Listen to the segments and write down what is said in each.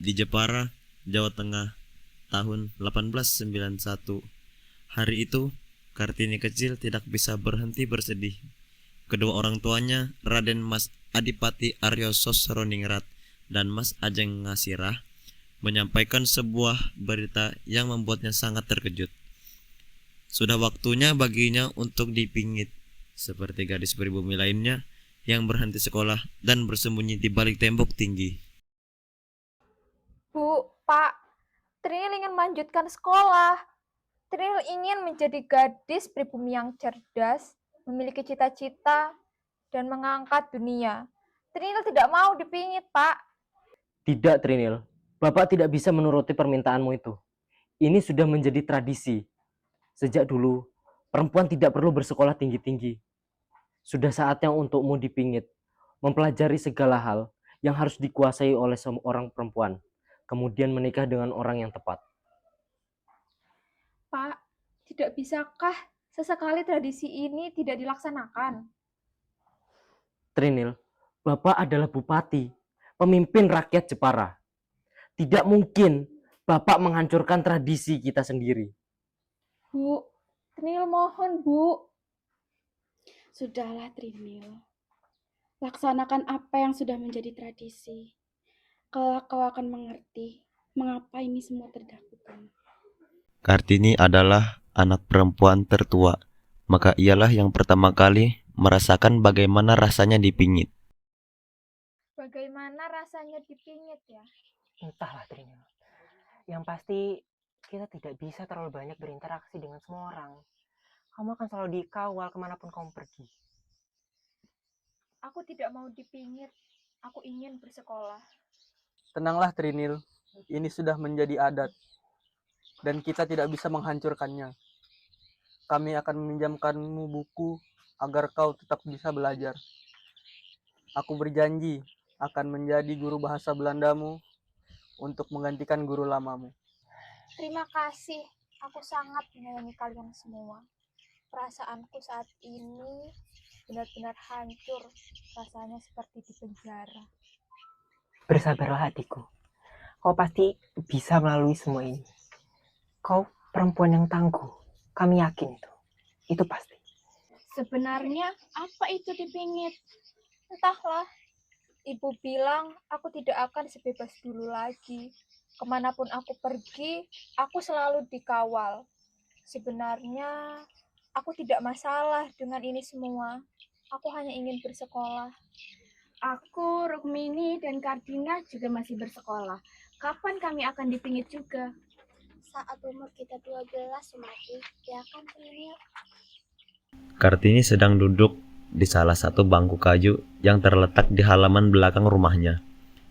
di Jepara, Jawa Tengah, tahun 1891. Hari itu, Kartini kecil tidak bisa berhenti bersedih. Kedua orang tuanya, Raden Mas Adipati Aryo Sosroningrat dan Mas Ajeng Ngasirah, menyampaikan sebuah berita yang membuatnya sangat terkejut. Sudah waktunya baginya untuk dipingit, seperti gadis pribumi lainnya yang berhenti sekolah dan bersembunyi di balik tembok tinggi. Bu, Pak, Trinil ingin melanjutkan sekolah. Trinil ingin menjadi gadis pribumi yang cerdas, memiliki cita-cita, dan mengangkat dunia. Trinil tidak mau dipingit, Pak. Tidak, Trinil. Bapak tidak bisa menuruti permintaanmu itu. Ini sudah menjadi tradisi. Sejak dulu, perempuan tidak perlu bersekolah tinggi-tinggi. Sudah saatnya untukmu dipingit, mempelajari segala hal yang harus dikuasai oleh seorang perempuan, kemudian menikah dengan orang yang tepat. Pak, tidak bisakah sesekali tradisi ini tidak dilaksanakan? Trinil, Bapak adalah bupati, pemimpin rakyat Jepara. Tidak mungkin Bapak menghancurkan tradisi kita sendiri. Bu, Trinil mohon, Bu. Sudahlah, Trinil. Laksanakan apa yang sudah menjadi tradisi. Kelak kau akan mengerti mengapa ini semua terlakukan. Kartini adalah anak perempuan tertua, maka ialah yang pertama kali merasakan bagaimana rasanya dipingit. Bagaimana rasanya dipingit ya? Entahlah, Trinil. Yang pasti kita tidak bisa terlalu banyak berinteraksi dengan semua orang. Kamu akan selalu dikawal kemanapun kamu pergi. Aku tidak mau dipingit. Aku ingin bersekolah. Tenanglah, Trinil. Ini sudah menjadi adat, dan kita tidak bisa menghancurkannya. Kami akan meminjamkanmu buku agar kau tetap bisa belajar. Aku berjanji akan menjadi guru bahasa Belandamu untuk menggantikan guru lamamu. Terima kasih. Aku sangat menyayangi kalian semua. Perasaanku saat ini benar-benar hancur. Rasanya seperti di penjara. Bersabarlah, adikku. Kau pasti bisa melalui semua ini. Kau perempuan yang tangguh. Kami yakin itu. Itu pasti. Sebenarnya apa itu dipingit? Entahlah. Ibu bilang aku tidak akan sebebas dulu lagi. Kemanapun aku pergi, aku selalu dikawal. Sebenarnya aku tidak masalah dengan ini semua. Aku hanya ingin bersekolah. Aku, Rukmini, dan Kartina juga masih bersekolah. Kapan kami akan dipingit juga? Saat umur kita 12, Sumati, ya kan, Trinil? Kartini sedang duduk di salah satu bangku kayu yang terletak di halaman belakang rumahnya.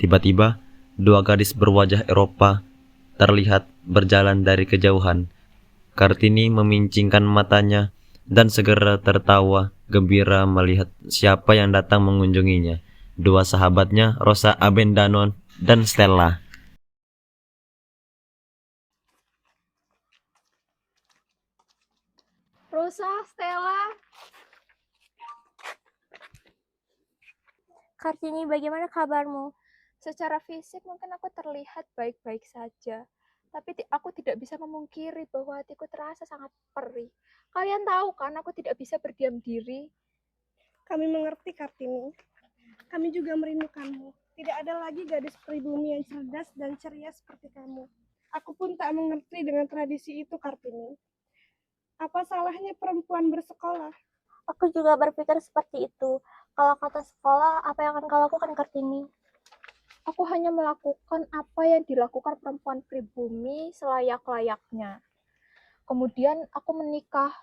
Tiba-tiba, dua gadis berwajah Eropa terlihat berjalan dari kejauhan. Kartini memincingkan matanya dan segera tertawa gembira melihat siapa yang datang mengunjunginya. Dua sahabatnya, Rosa Abendanon dan Stella. Rosa, Stella. Kartini, bagaimana kabarmu? Secara fisik mungkin aku terlihat baik-baik saja. Tapi aku tidak bisa memungkiri bahwa hatiku terasa sangat perih. Kalian tahu kan, aku tidak bisa berdiam diri. Kami mengerti, Kartini. Kami juga merindukanmu. Tidak ada lagi gadis pribumi yang cerdas dan ceria seperti kamu. Aku pun tak mengerti dengan tradisi itu, Kartini. Apa salahnya perempuan bersekolah? Aku juga berpikir seperti itu. Kalau kata sekolah, apa yang akan kau lakukan, Kartini? Aku hanya melakukan apa yang dilakukan perempuan pribumi selayak-layaknya. Kemudian aku menikah.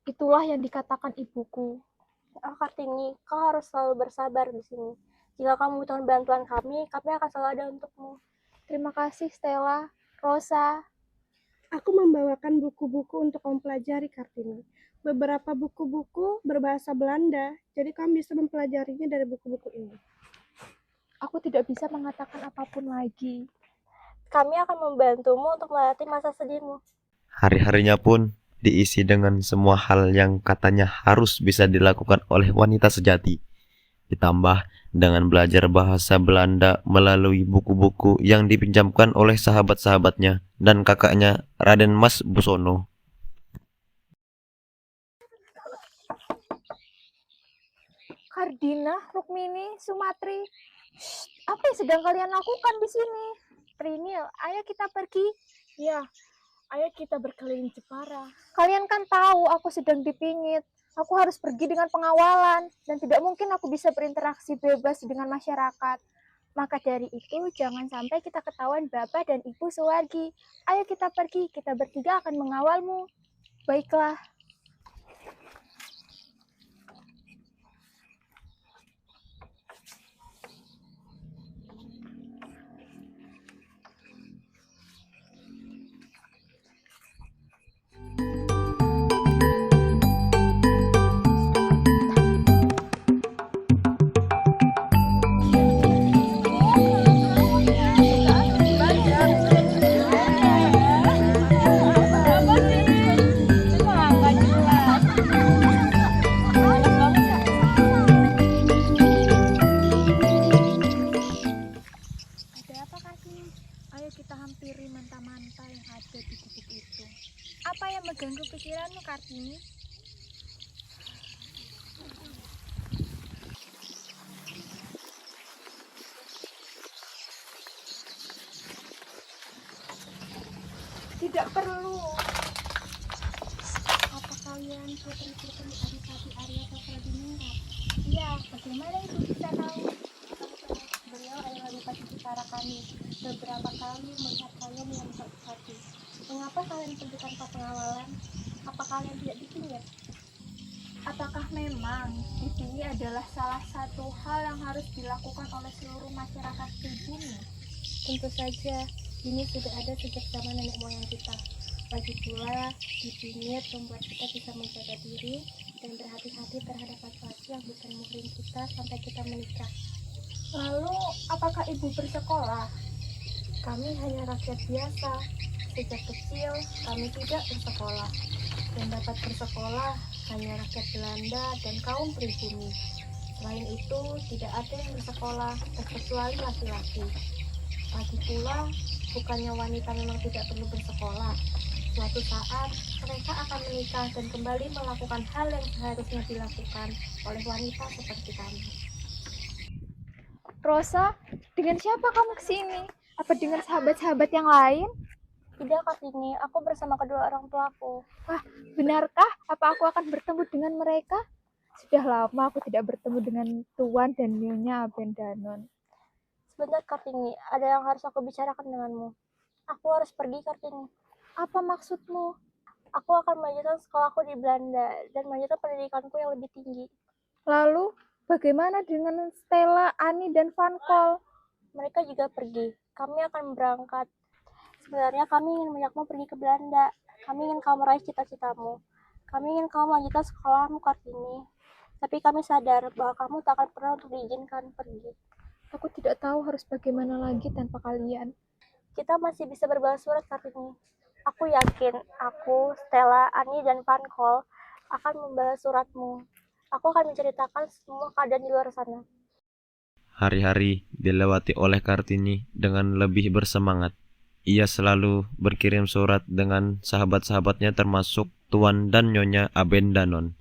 Itulah yang dikatakan ibuku. Kartini, kau harus selalu bersabar di sini. Jika kamu butuh bantuan kami akan selalu ada untukmu. Terima kasih, Stella, Rosa. Aku membawakan buku-buku untuk kamu pelajari, Kartini. Beberapa buku-buku berbahasa Belanda, jadi kamu bisa mempelajarinya dari buku-buku ini. Aku tidak bisa mengatakan apapun lagi. Kami akan membantumu untuk melewati masa sedihmu. Hari-harinya pun diisi dengan semua hal yang katanya harus bisa dilakukan oleh wanita sejati. Ditambah dengan belajar bahasa Belanda melalui buku-buku yang dipinjamkan oleh sahabat-sahabatnya dan kakaknya Raden Mas Busono. Kardina, Rukmini, Sumatri, apa yang sedang kalian lakukan di sini? Trinil, ayo kita pergi. Ya, ayo kita berkeliling Jepara. Kalian kan tahu aku sedang dipingit. Aku harus pergi dengan pengawalan dan tidak mungkin aku bisa berinteraksi bebas dengan masyarakat. Maka dari itu, jangan sampai kita ketahuan Bapak dan Ibu Suwargi. Ayo kita pergi, kita bertiga akan mengawalmu. Baiklah. Ada apa, Kartini? Ayo kita hampiri manta-manta yang ada di gubuk itu. Apa yang mengganggu pikiranmu, Kartini? Tidak perlu. Apa kalian putri-putri Adipati Arya Sasradiningrat? Iya, bagaimana itu bisa tahu? Beliau adalah Adipati Citara kami. Beberapa kali melihat kalian yang satu. Mengapa kalian pergi tanpa pengawalan? Apa kalian tidak dipingit? Apakah memang di sini adalah salah satu hal yang harus dilakukan oleh seluruh masyarakat pribumi? Tentu saja, ini sudah ada sejak zaman nenek moyang kita. Lagi pula, dipingit membuat kita bisa menjaga diri dan berhati-hati terhadap laki-laki yang bukan muhrim kita sampai kita menikah. Lalu, apakah ibu bersekolah? Kami hanya rakyat biasa. Sejak kecil, kami tidak bersekolah. Dan dapat bersekolah hanya rakyat Belanda dan kaum pribumi. Selain itu, tidak ada yang bersekolah kecuali laki-laki. Lagi pula, bukannya wanita memang tidak perlu bersekolah. Suatu saat, mereka akan menikah dan kembali melakukan hal yang seharusnya dilakukan oleh wanita seperti kami. Rosa, dengan siapa kamu kesini? Apa dengan sahabat-sahabat yang lain? Tidak, Kartini, aku bersama kedua orang tuaku. Benarkah? Apa aku akan bertemu dengan mereka? Sudah lama aku tidak bertemu dengan Tuan dan Nyonya Abendanon. Sebentar, Kartini, ada yang harus aku bicarakan denganmu. Aku harus pergi, Kartini. Apa maksudmu? Aku akan melanjutkan sekolahku di Belanda dan melanjutkan pendidikanku yang lebih tinggi. Lalu, bagaimana dengan Stella, Ani, dan Van Kol? Mereka juga pergi. Kami akan berangkat. Sebenarnya kami ingin mengajakmu pergi ke Belanda. Kami ingin kamu meraih cita-citamu. Kami ingin kamu melanjutkan sekolahmu, Kartini. Tapi kami sadar bahwa kamu tak akan pernah untuk diizinkan pergi. Aku tidak tahu harus bagaimana lagi tanpa kalian. Kita masih bisa berbalas surat, Kartini. Aku yakin aku, Stella, Ani, dan Van Kol akan membalas suratmu. Aku akan menceritakan semua keadaan di luar sana. Hari-hari dilewati oleh Kartini dengan lebih bersemangat. Ia selalu berkirim surat dengan sahabat-sahabatnya termasuk Tuan dan Nyonya Abendanon.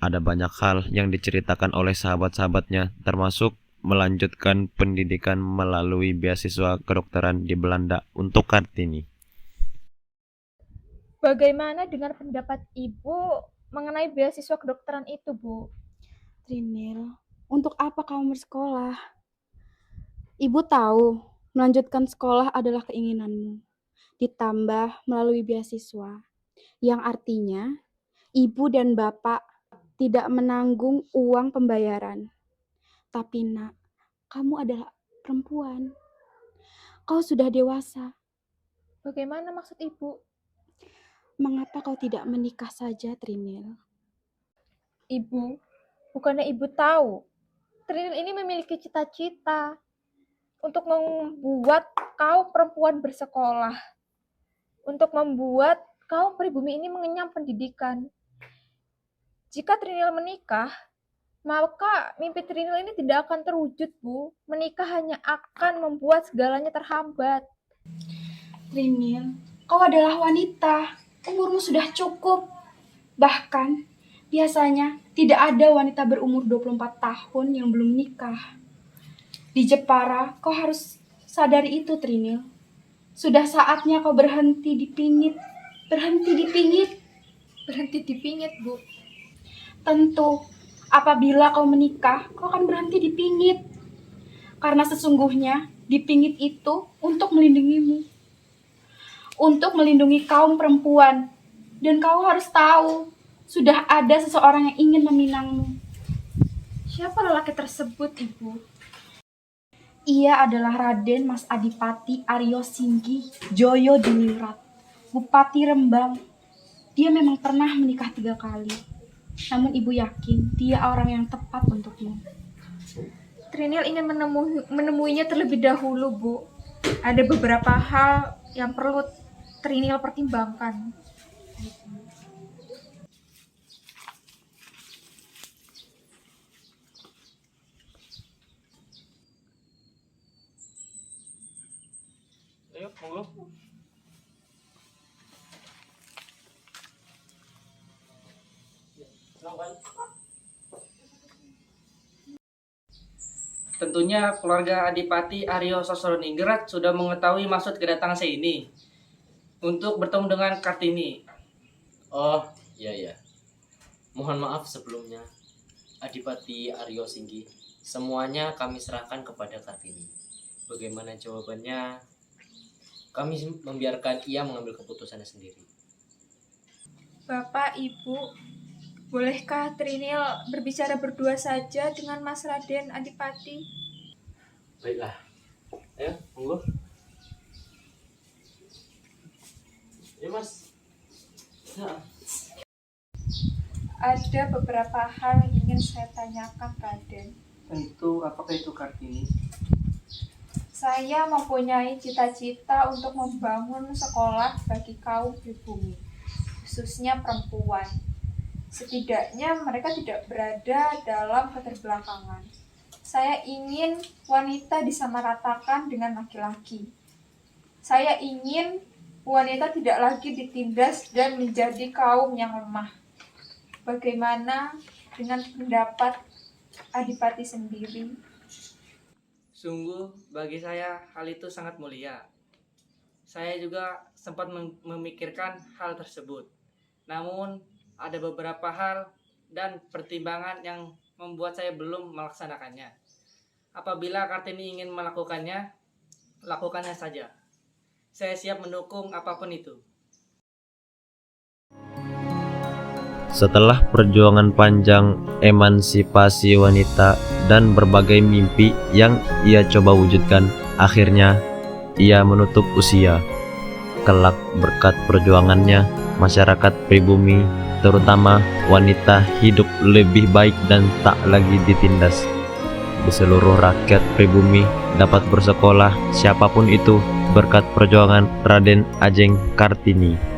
Ada banyak hal yang diceritakan oleh sahabat-sahabatnya termasuk melanjutkan pendidikan melalui beasiswa kedokteran di Belanda untuk Kartini. Bagaimana dengan pendapat Ibu mengenai beasiswa kedokteran itu, Bu? Trinil, untuk apa kamu bersekolah? Ibu tahu, melanjutkan sekolah adalah keinginanmu, ditambah melalui beasiswa, yang artinya ibu dan bapak tidak menanggung uang pembayaran. Tapi nak, kamu adalah perempuan. Kau sudah dewasa. Bagaimana maksud Ibu? Mengapa kau tidak menikah saja, Trinil? Ibu, bukannya Ibu tahu, Trinil ini memiliki cita-cita untuk membuat kaum perempuan bersekolah, untuk membuat kaum pribumi ini mengenyam pendidikan. Jika Trinil menikah, maka mimpi Trinil ini tidak akan terwujud, Bu. Menikah hanya akan membuat segalanya terhambat. Trinil, kau adalah wanita. Umurmu sudah cukup. Bahkan, biasanya tidak ada wanita berumur 24 tahun yang belum menikah. Di Jepara, kau harus sadari itu, Trinil. Sudah saatnya kau berhenti dipingit. Berhenti dipingit. Berhenti dipingit, Bu. Tentu, apabila kau menikah, kau akan berhenti dipingit. Karena sesungguhnya, dipingit itu untuk melindungimu. Untuk melindungi kaum perempuan. Dan kau harus tahu, sudah ada seseorang yang ingin meminangmu. Siapa lelaki tersebut, Ibu? Ia adalah Raden Mas Adipati Aryo Singgi Joyo Diningrat, Bupati Rembang. Dia memang pernah menikah 3 kali. Namun ibu yakin dia orang yang tepat untukmu. Trinil ingin menemuinya terlebih dahulu, Bu. Ada beberapa hal yang perlu Trinil pertimbangkan. Ayo, monggo. Tentunya keluarga Adipati Aryo Sosroningrat sudah mengetahui maksud kedatangan saya ini untuk bertemu dengan Kartini. Oh, iya. Mohon maaf sebelumnya, Adipati Aryo Singgi. Semuanya kami serahkan kepada Kartini. Bagaimana jawabannya? Kami membiarkan ia mengambil keputusannya sendiri. Bapak, Ibu, bolehkah Trinil berbicara berdua saja dengan Mas Raden Adipati? Baiklah. Ayo, monggo. Ya, Mas. Nah. Ada beberapa hal yang ingin saya tanyakan, Raden. Tentu, apakah itu Kartini? Saya mempunyai cita-cita untuk membangun sekolah bagi kaum pribumi, khususnya perempuan. Setidaknya mereka tidak berada dalam keterbelakangan. Saya ingin wanita disamaratakan dengan laki-laki. Saya ingin wanita tidak lagi ditindas dan menjadi kaum yang lemah. Bagaimana dengan pendapat Adipati sendiri? Sungguh bagi saya hal itu sangat mulia. Saya juga sempat memikirkan hal tersebut. Namun ada beberapa hal dan pertimbangan yang membuat saya belum melaksanakannya. Apabila Kartini ingin melakukannya, lakukannya saja. Saya siap mendukung apapun itu. Setelah perjuangan panjang emansipasi wanita dan berbagai mimpi yang ia coba wujudkan, akhirnya ia menutup usia. Kelak berkat perjuangannya, masyarakat pribumi, terutama wanita, hidup lebih baik dan tak lagi ditindas. Di seluruh rakyat pribumi dapat bersekolah siapapun itu berkat perjuangan Raden Ajeng Kartini.